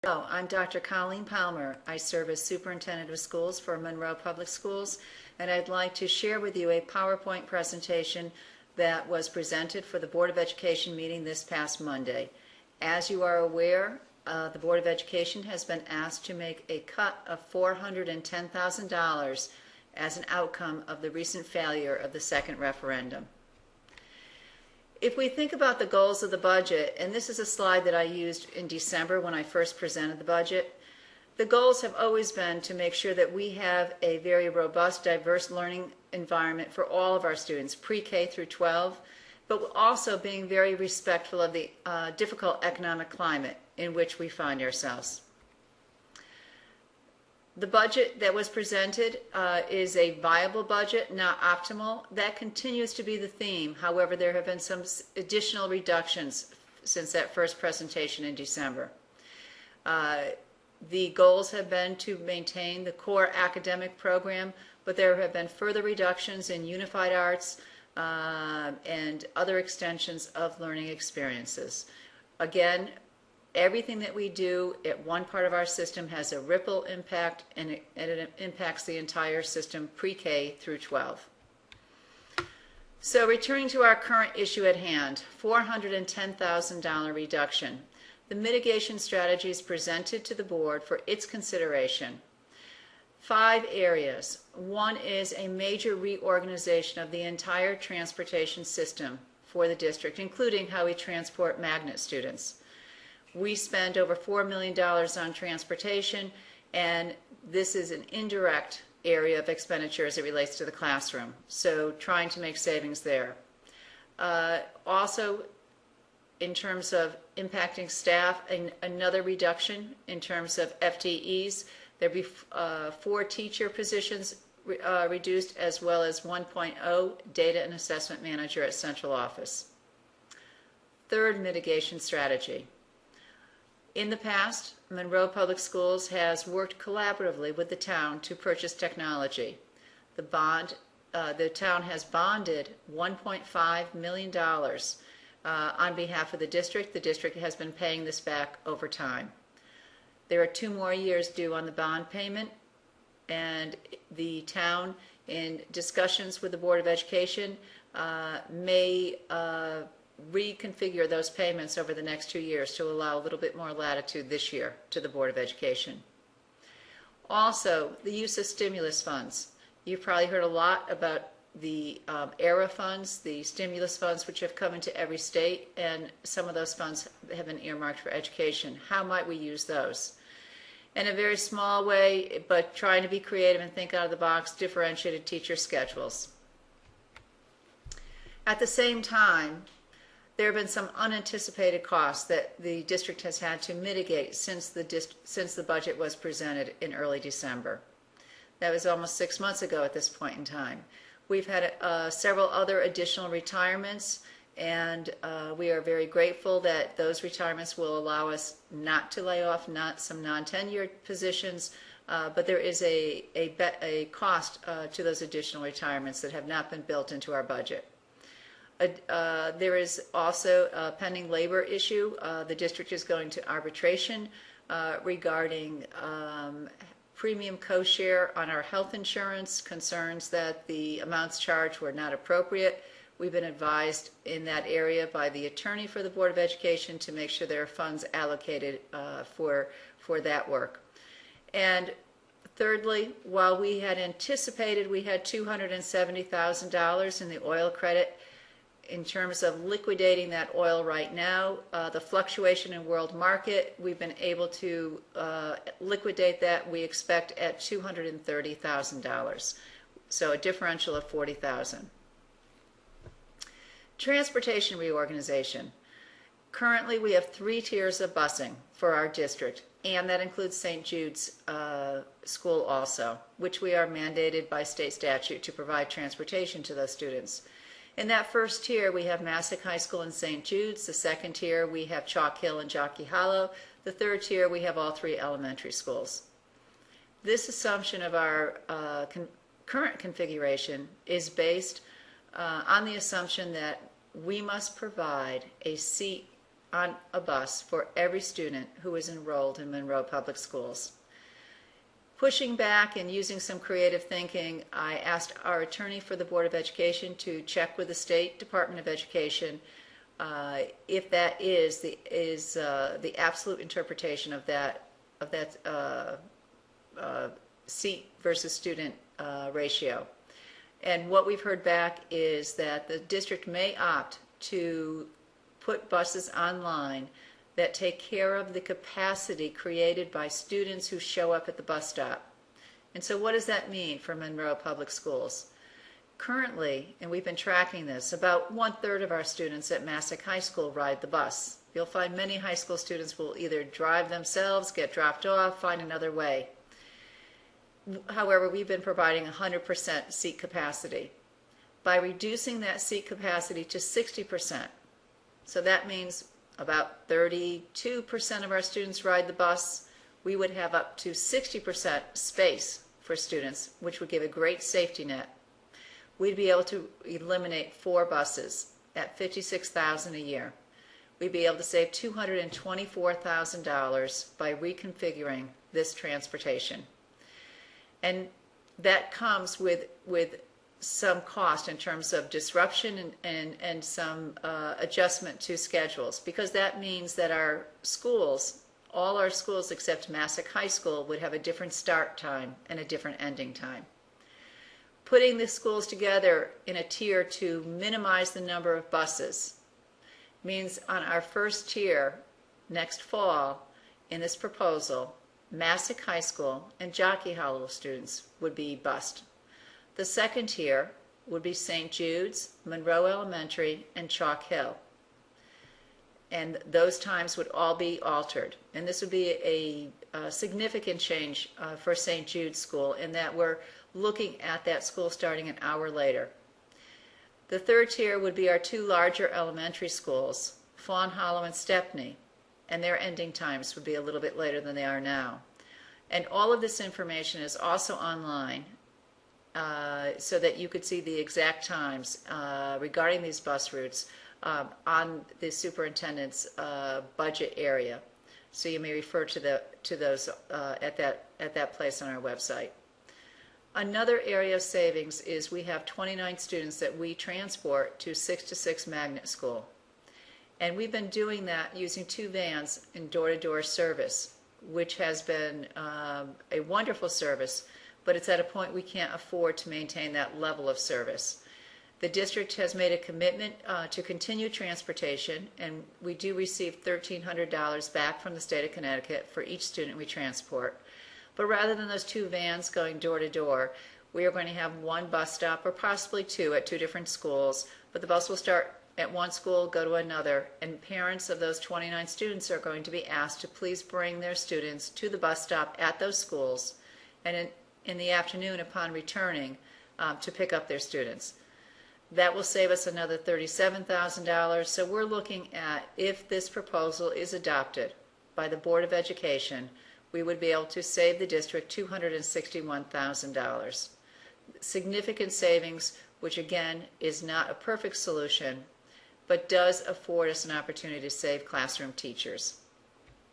Hello, I'm Dr. Colleen Palmer. I serve as Superintendent of Schools for Monroe Public Schools, and I'd like to share with you a PowerPoint presentation that was presented for the Board of Education meeting this past Monday. As you are aware, the Board of Education has been asked to make a cut of $410,000 as an outcome of the recent failure of the second referendum. If we think about the goals of the budget, and this is a slide that I used in December when I first presented the budget, the goals have always been to make sure that we have a very robust, diverse learning environment for all of our students, pre-K through 12, but also being very respectful of the difficult economic climate in which we find ourselves. The budget that was presented is a viable budget, not optimal. That continues to be the theme. However, there have been some additional reductions since that first presentation in December. The goals have been to maintain the core academic program, but there have been further reductions in unified arts and other extensions of learning experiences. Again, everything that we do at one part of our system has a ripple impact, and it impacts the entire system pre-K through 12. So returning to our current issue at hand, $410,000 reduction. The mitigation strategy is presented to the board for its consideration. 5 areas. One is a major reorganization of the entire transportation system for the district, including how we transport magnet students. We spend over $4 million on transportation, and this is an indirect area of expenditure as it relates to the classroom. So trying to make savings there. Also, in terms of impacting staff, another reduction in terms of FTEs. There'll be 4 teacher positions reduced, as well as 1.0 data and assessment manager at central office. Third mitigation strategy. In the past, Monroe Public Schools has worked collaboratively with the town to purchase technology. The town has bonded $1.5 million on behalf of the district. The district has been paying this back over time. There are 2 more years due on the bond payment, and the town, in discussions with the Board of Education, may reconfigure those payments over the next 2 years to allow a little bit more latitude this year to the Board of Education. Also, the use of stimulus funds. You've probably heard a lot about the ERA funds, the stimulus funds, which have come into every state, and some of those funds have been earmarked for education. How might we use those? In a very small way, but trying to be creative and think out of the box, differentiated teacher schedules. At the same time, there have been some unanticipated costs that the district has had to mitigate since the budget was presented in early December. That was almost 6 months ago at this point in time. We've had several other additional retirements, and we are very grateful that those retirements will allow us not to lay off some non-tenured positions, but there is a cost to those additional retirements that have not been built into our budget. There is also a pending labor issue. The district is going to arbitration regarding premium co-share on our health insurance, concerns that the amounts charged were not appropriate. We've been advised in that area by the attorney for the Board of Education to make sure there are funds allocated for that work. And thirdly, while we had anticipated we had $270,000 in the oil credit, in terms of liquidating that oil right now, the fluctuation in world market, we've been able to liquidate that, we expect, at $230,000. So a differential of $40,000. Transportation reorganization. Currently we have 3 tiers of busing for our district, and that includes St. Jude's School also, which we are mandated by state statute to provide transportation to those students. In that first tier, we have Massac High School and St. Jude's. The second tier, we have Chalk Hill and Jockey Hollow. The third tier, we have all 3 elementary schools. This assumption of our current configuration is based on the assumption that we must provide a seat on a bus for every student who is enrolled in Monroe Public Schools. Pushing back and using some creative thinking, I asked our attorney for the Board of Education to check with the State Department of Education if that is the absolute interpretation of that seat versus student ratio. And what we've heard back is that the district may opt to put buses online that take care of the capacity created by students who show up at the bus stop. And so what does that mean for Monroe Public Schools? Currently, and we've been tracking this, about 1/3 of our students at Massac High School ride the bus. You'll find many high school students will either drive themselves, get dropped off, find another way. However, we've been providing 100% seat capacity. By reducing that seat capacity to 60%, so that means about 32% of our students ride the bus, we would have up to 60% space for students, which would give a great safety net. We'd be able to eliminate 4 buses at $56,000 a year. We'd be able to save $224,000 by reconfiguring this transportation. And that comes with some cost in terms of disruption and some adjustment to schedules, because that means that our schools, all our schools except Massac High School, would have a different start time and a different ending time. Putting the schools together in a tier to minimize the number of buses means on our first tier next fall in this proposal, Massac High School and Jockey Hollow students would be bused. The second tier would be St. Jude's, Monroe Elementary, and Chalk Hill. And those times would all be altered. And this would be a significant change for St. Jude's School in that we're looking at that school starting an hour later. The third tier would be our 2 larger elementary schools, Fawn Hollow and Stepney, and their ending times would be a little bit later than they are now. And all of this information is also online so that you could see the exact times regarding these bus routes on the superintendent's budget area. So you may refer to those at that place on our website. Another area of savings is we have 29 students that we transport to 6-to-6 magnet school. And we've been doing that using 2 vans in door-to-door service, which has been a wonderful service, but it's at a point we can't afford to maintain that level of service. The district has made a commitment to continue transportation, and we do receive $1,300 back from the state of Connecticut for each student we transport. But rather than those 2 vans going door to door, we are going to have 1 bus stop, or possibly 2 at 2 different schools, but the bus will start at one school, go to another, and parents of those 29 students are going to be asked to please bring their students to the bus stop at those schools, and in the afternoon upon returning to pick up their students. That will save us another $37,000, so we're looking at, if this proposal is adopted by the Board of Education, we would be able to save the district $261,000. Significant savings, which again is not a perfect solution, but does afford us an opportunity to save classroom teachers.